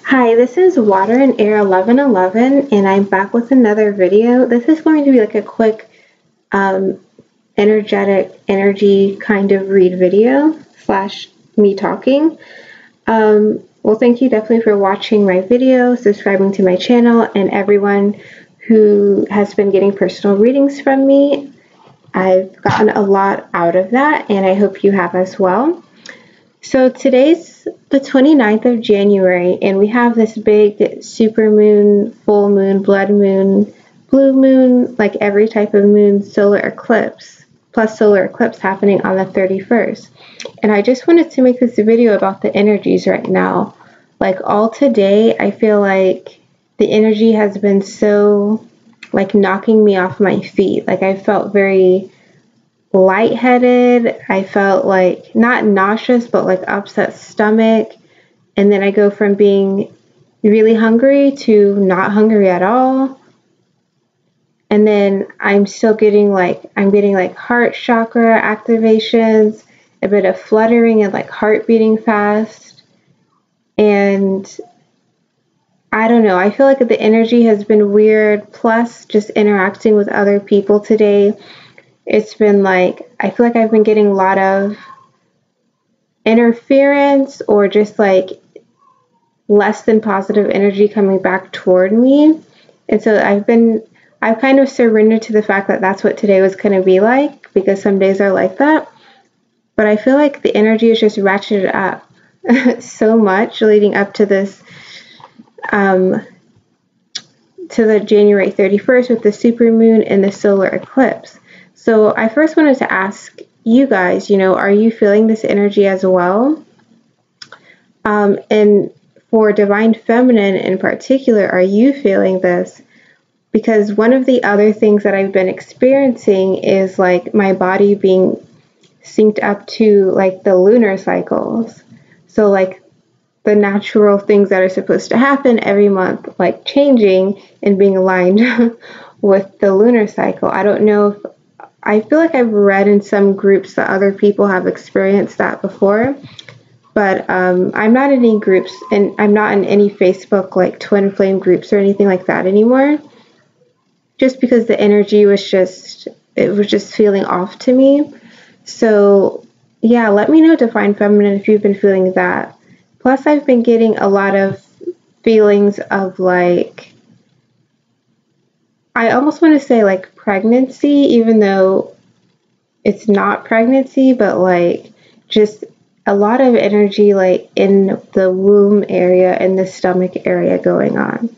Hi, this is Water and Air 1111, and I'm back with another video. This is going to be like a quick energy kind of read video slash me talking. Well, thank you definitely for watching my video, subscribing to my channel, and everyone who has been getting personal readings from me. I've gotten a lot out of that, and I hope you have as well. So today's the 29th of January, and we have this big supermoon, full moon, blood moon, blue moon, like every type of moon, solar eclipse, plus solar eclipse happening on the 31st. And I just wanted to make this video about the energies right now. Like all today, I feel like the energy has been so like knocking me off my feet. Like I felt very lightheaded. I felt like not nauseous, but like upset stomach. And then I go from being really hungry to not hungry at all. And then I'm still getting like, heart chakra activations, a bit of fluttering and like heart beating fast. And I don't know, I feel like the energy has been weird. Plus just interacting with other people today, it's been like, I feel like I've been getting a lot of interference or just like less than positive energy coming back toward me. And so I've kind of surrendered to the fact that that's what today was going to be like, because some days are like that. But I feel like the energy is just ratcheted up so much leading up to this, to the January 31st with the supermoon and the solar eclipse. So I first wanted to ask you guys, are you feeling this energy as well? And for Divine Feminine in particular, are you feeling this? Because one of the other things that I've been experiencing is like my body being synced up to like the lunar cycles. So like the natural things that are supposed to happen every month, like changing and being aligned with the lunar cycle. I don't know if I feel like I've read in some groups that other people have experienced that before, but I'm not in any groups, and I'm not in any Facebook like twin flame groups or anything like that anymore, just because the energy was just feeling off to me. So yeah, let me know, Divine Feminine, if you've been feeling that. Plus I've been getting a lot of feelings of like, I almost want to say like pregnancy, even though it's not pregnancy, but like just a lot of energy like in the womb area and the stomach area going on.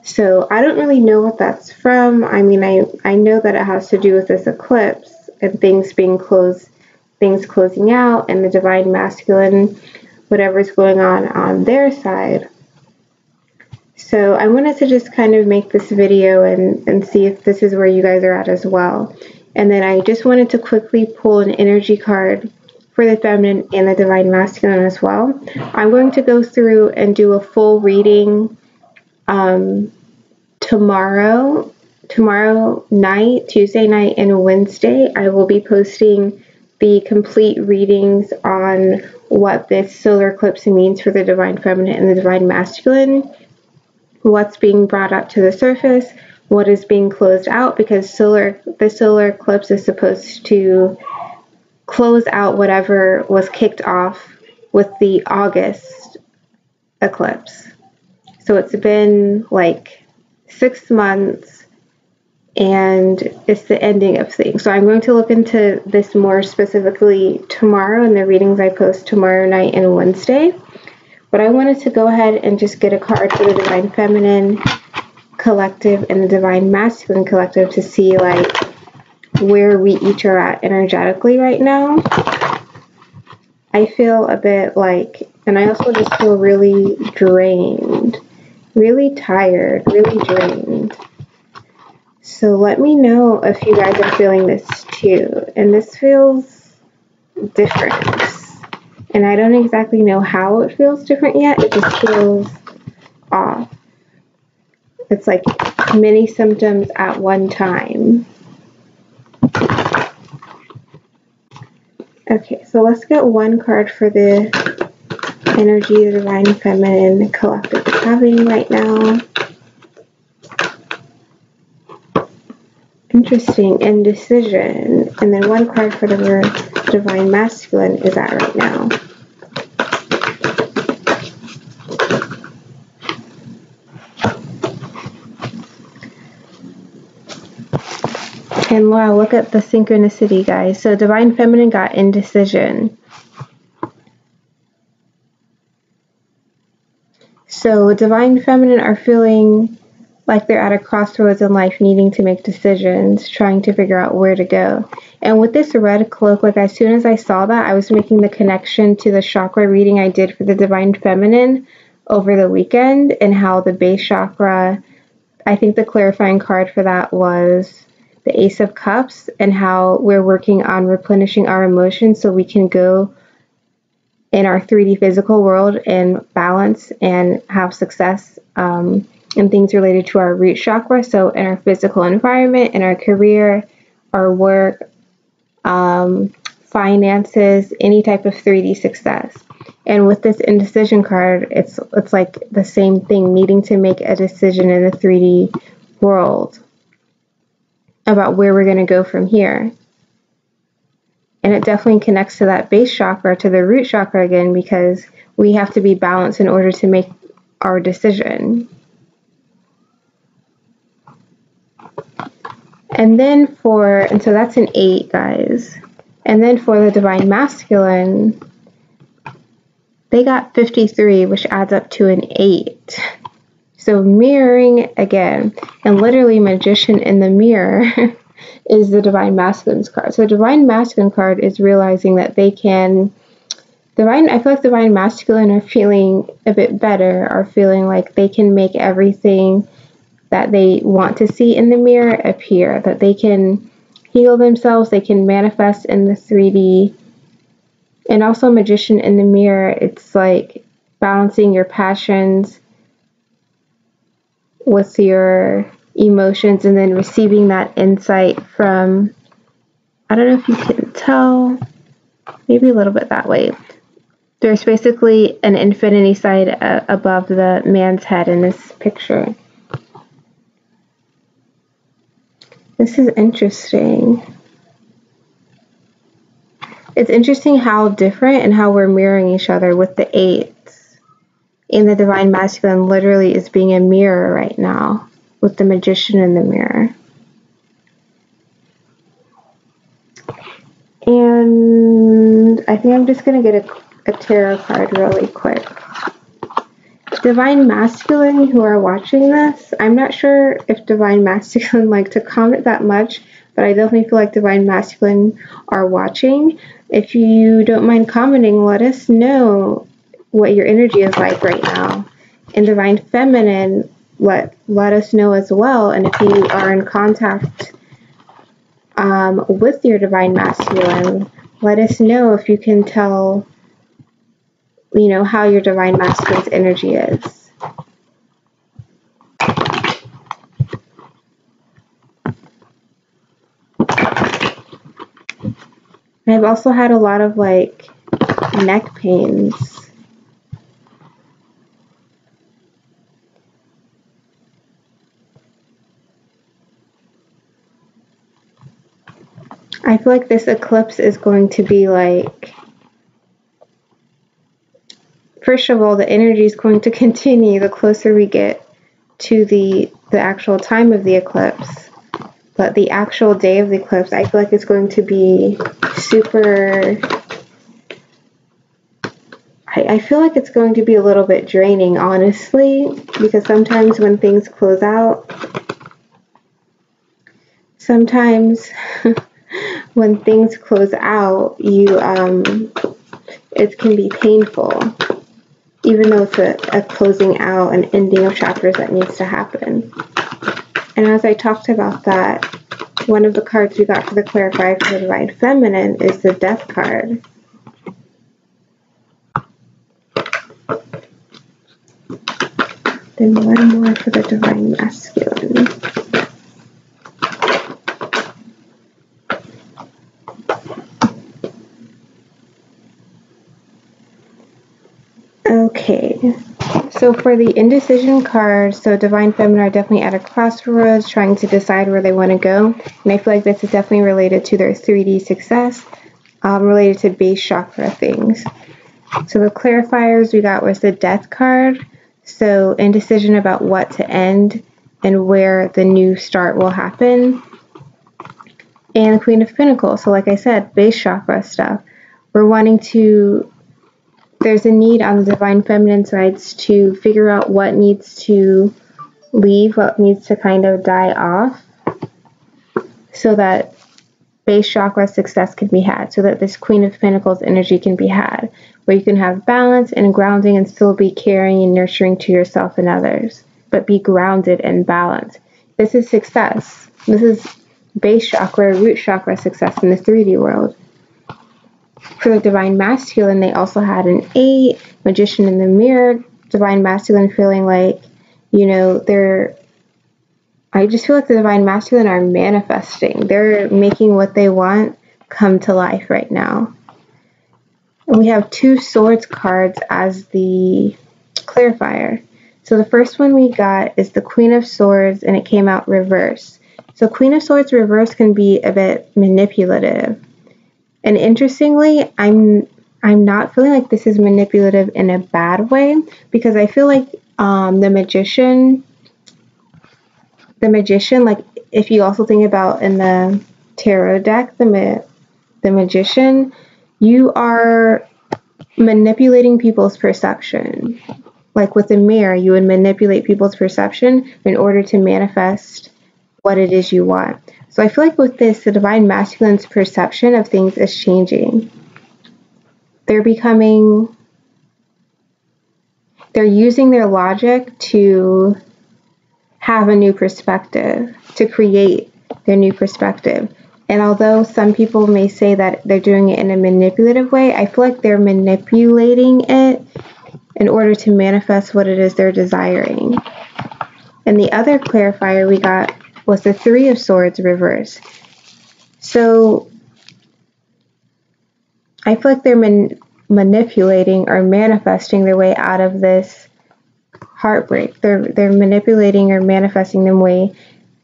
So I don't really know what that's from. I mean, I know that it has to do with this eclipse and things closing out, and the divine masculine, whatever's going on their side. So I wanted to just kind of make this video and see if this is where you guys are at as well. And then I just wanted to quickly pull an energy card for the feminine and the divine masculine as well. I'm going to go through and do a full reading tomorrow night, Tuesday night, and Wednesday. I will be posting the complete readings on what this solar eclipse means for the divine feminine and the divine masculine, what's being brought up to the surface, what is being closed out, because the solar eclipse is supposed to close out whatever was kicked off with the August eclipse. So it's been like 6 months and it's the ending of things. So I'm going to look into this more specifically tomorrow in the readings I post tomorrow night and Wednesday. But I wanted to go ahead and just get a card for the Divine Feminine Collective and the Divine Masculine Collective to see like where we each are at energetically right now. I feel a bit like, and I also just feel really drained, really tired, really drained. So let me know if you guys are feeling this too. And this feels different. And I don't exactly know how it feels different yet. It just feels off. It's like many symptoms at one time. Okay, so let's get one card for the energy the Divine Feminine Collective is having right now. Interesting. Indecision. And then one card for the Divine Masculine is at right now. And wow, look at the synchronicity, guys. So Divine Feminine got indecision. So Divine Feminine are feeling like they're at a crossroads in life, needing to make decisions, trying to figure out where to go. And with this red cloak, like as soon as I saw that, I was making the connection to the chakra reading I did for the Divine Feminine over the weekend, and how the base chakra, I think the clarifying card for that was the Ace of Cups, and how we're working on replenishing our emotions so we can go in our 3D physical world and balance and have success in things related to our root chakra. So in our physical environment, in our career, our work, finances, any type of 3D success. And with this indecision card, it's like the same thing, needing to make a decision in the 3D world about where we're going to go from here. And it definitely connects to that base chakra, to the root chakra again, because we have to be balanced in order to make our decision. And so that's an 8, guys. And then for the Divine Masculine, they got 53, which adds up to an 8. So mirroring again, and literally Magician in the mirror is the Divine Masculine's card. So Divine Masculine card is realizing that they can, I feel like Divine Masculine are feeling a bit better, are feeling like they can make everything that they want to see in the mirror appear, that they can heal themselves, they can manifest in the 3D. And also Magician in the mirror, it's like balancing your passions with your emotions, and then receiving that insight from, I don't know if you can tell, maybe a little bit that way. There's basically an infinity side above the man's head in this picture. This is interesting. It's interesting how different and how we're mirroring each other with the 8s. And the Divine Masculine literally is being a mirror right now with the Magician in the mirror. And I think I'm just going to get a tarot card really quick. Divine Masculine who are watching this, I'm not sure if Divine Masculine like to comment that much, but I definitely feel like Divine Masculine are watching. If you don't mind commenting, let us know what your energy is like right now. And Divine Feminine, let us know as well. And if you are in contact with your Divine Masculine, let us know if you can tell, how your Divine Masculine's energy is. I've also had a lot of neck pains. I feel like this eclipse is going to be first of all, the energy is going to continue the closer we get to the actual time of the eclipse. But the actual day of the eclipse, I feel like it's going to be super, I feel like it's going to be a little bit draining, honestly, because sometimes when things close out, when things close out, it can be painful, even though it's a closing out, an ending of chapters that needs to happen. And as I talked about that, one of the cards we got for the clarifier for the Divine Feminine is the Death card. Then one more for the Divine Masculine. Okay, so for the indecision card, so Divine Feminine are definitely at a crossroads trying to decide where they want to go. And I feel like this is definitely related to their 3D success, related to base chakra things. So the clarifiers we got was the Death card. So indecision about what to end and where the new start will happen. And the Queen of Pentacles. So like I said, base chakra stuff. We're wanting to, there's a need on the Divine Feminine sides to figure out what needs to leave, what needs to kind of die off, so that base chakra success can be had, so that this Queen of Pentacles energy can be had, where you can have balance and grounding and still be caring and nurturing to yourself and others, but be grounded and balanced. This is success. This is base chakra, root chakra success in the 3D world. For the Divine Masculine, they also had an 8, Magician in the Mirror, Divine Masculine feeling like, you know, I just feel like the Divine Masculine are manifesting. They're making what they want come to life right now. And we have 2 Swords cards as the clarifier. So the first one we got is the Queen of Swords, and it came out reverse. So Queen of Swords reverse can be a bit manipulative. And interestingly, I'm not feeling like this is manipulative in a bad way, because I feel like the magician, like if you also think about in the tarot deck, the magician, you are manipulating people's perception. Like with the mirror, you would manipulate people's perception in order to manifest what it is you want. So I feel like with this, the Divine Masculine's perception of things is changing. They're using their logic to have a new perspective, to create their new perspective. And although some people may say that they're doing it in a manipulative way, I feel like they're manipulating it in order to manifest what it is they're desiring. And the other clarifier we got was the 3 of Swords reverse. So I feel like they're manipulating or manifesting their way out of this heartbreak. They're manipulating or manifesting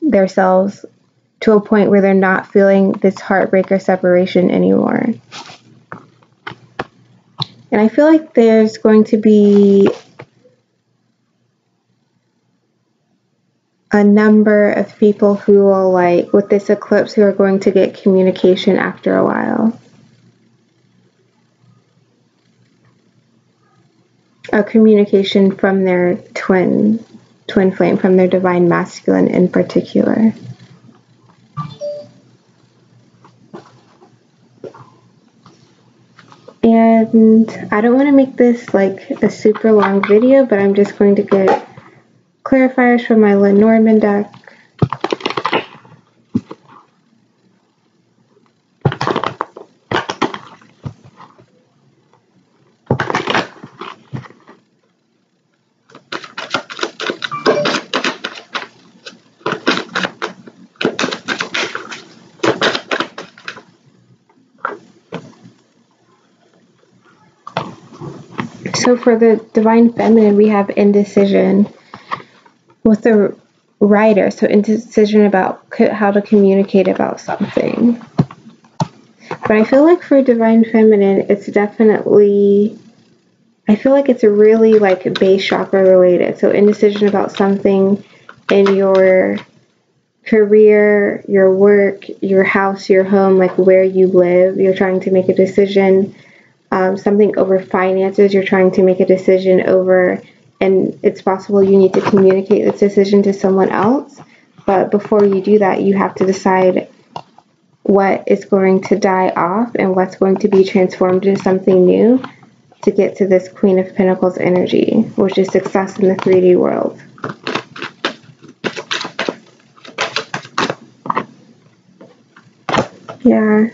themselves to a point where they're not feeling this heartbreak or separation anymore. And I feel like there's going to be a number of people who will, like, with this eclipse, who are going to get communication after a while. A communication from their twin flame, from their Divine Masculine in particular. And I don't want to make this like a super long video, but I'm just going to get clarifiers from my Lenormand deck. So for the Divine Feminine, we have indecision with the Rider. So indecision about how to communicate about something. But I feel like for Divine Feminine, it's definitely, I feel like it's really like base chakra related. So indecision about something in your career, your work, your house, your home, like where you live. You're trying to make a decision. Something over finances, you're trying to make a decision over, and it's possible you need to communicate this decision to someone else. But before you do that, you have to decide what is going to die off and what's going to be transformed into something new to get to this Queen of Pentacles energy, which is success in the 3D world. Yeah.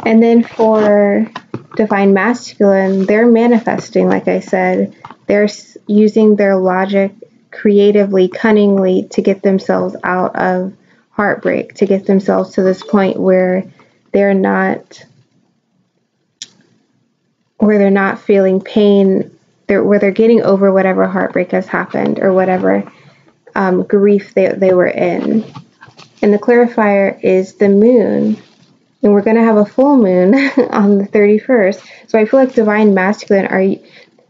And then for Divine Masculine, they're manifesting, like I said. They're using their logic creatively, cunningly to get themselves out of heartbreak, to get themselves to this point where they're not feeling pain they're getting over whatever heartbreak has happened or whatever grief they were in. And the clarifier is the moon. And we're going to have a full moon on the 31st. So I feel like divine masculine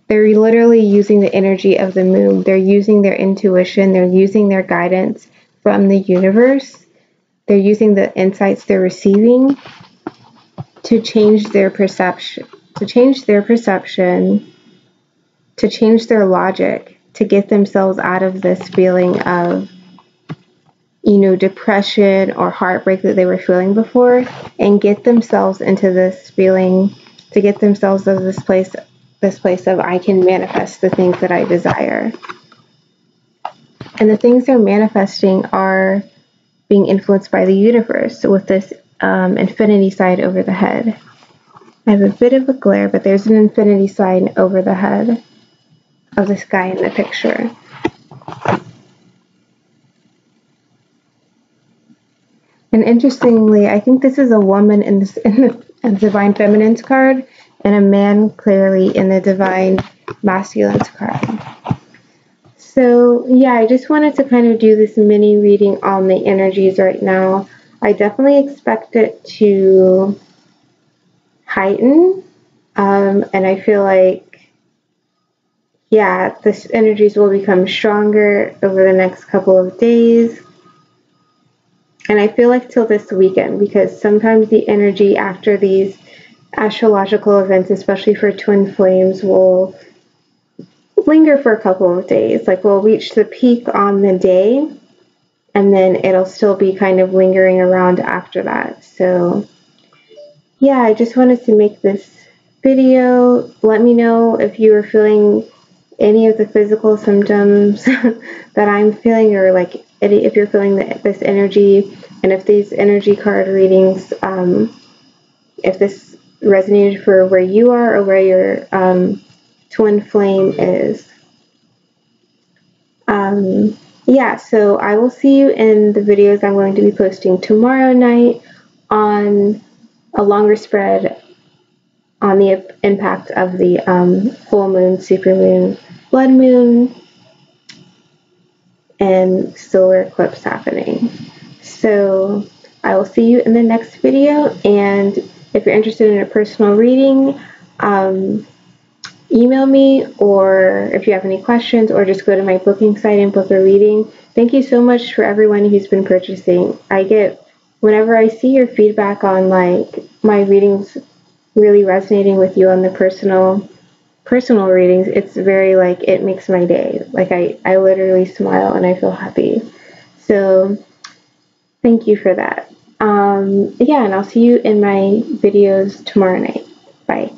they're literally using the energy of the moon. They're using their intuition. They're using their guidance from the universe. They're using the insights they're receiving to change their perception, to change their logic, to get themselves out of this feeling of, depression or heartbreak that they were feeling before, and get themselves into this feeling, to get themselves to this place of I can manifest the things that I desire. And the things they're manifesting are being influenced by the universe with this infinity sign over the head. I have a bit of a glare, but there's an infinity sign over the head of this guy in the picture. And interestingly, I think this is a woman in the Divine Feminine's card, and a man clearly in the Divine Masculine's card. So yeah, I just wanted to kind of do this mini reading on the energies right now. I definitely expect it to heighten, and I feel like, yeah, this energies will become stronger over the next couple of days. And I feel like till this weekend, because sometimes the energy after these astrological events, especially for twin flames, will linger for a couple of days. Like we'll reach the peak on the day, and then it'll still be kind of lingering around after that. So yeah, I just wanted to make this video. Let me know if you are feeling any of the physical symptoms that I'm feeling, or like if you're feeling this energy, and if these energy card readings, if this resonated for where you are or where your twin flame is. Yeah, so I will see you in the videos I'm going to be posting tomorrow night on a longer spread on the impact of the full moon, supermoon, blood moon, and solar eclipse happening. So I will see you in the next video, and if you're interested in a personal reading, email me, or if you have any questions, or just go to my booking site and book a reading. Thank you so much for everyone who's been purchasing. Whenever I see your feedback on like my readings really resonating with you on the personal readings, it's very like, it makes my day. Like I literally smile and I feel happy. So thank you for that. Yeah, and I'll see you in my videos tomorrow night. Bye.